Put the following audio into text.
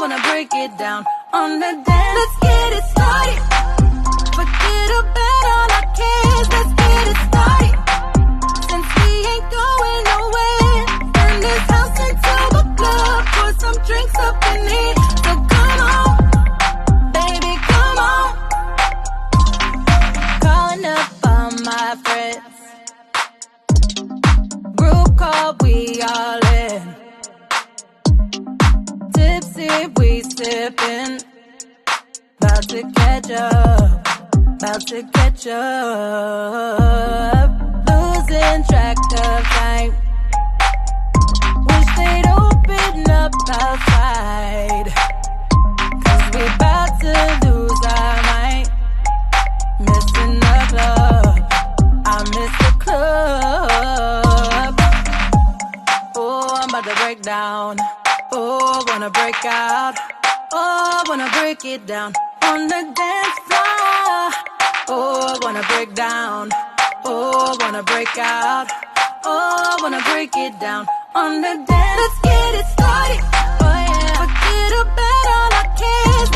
wanna break it down on the dance. Let's get it started. Forget about all our cares. Let's get it started. Since we ain't going nowhere, turn this house into a club. Pour some drinks up in here. So come on, baby, come on. Calling up all my friends. Group call, we all in. Tipsy, we sippin'. About to catch up. About to catch up. Losing track of time. Wish they'd open up outside. Cause we about to lose our mind. Missing the club. I miss the club. Oh, I'm about to break down. Oh, wanna break out. Oh, wanna break it down on the dance floor. Oh, wanna break down. Oh, wanna break out. Oh, wanna break it down on the dance. Let's get it started. Oh yeah. Forget about all our cares.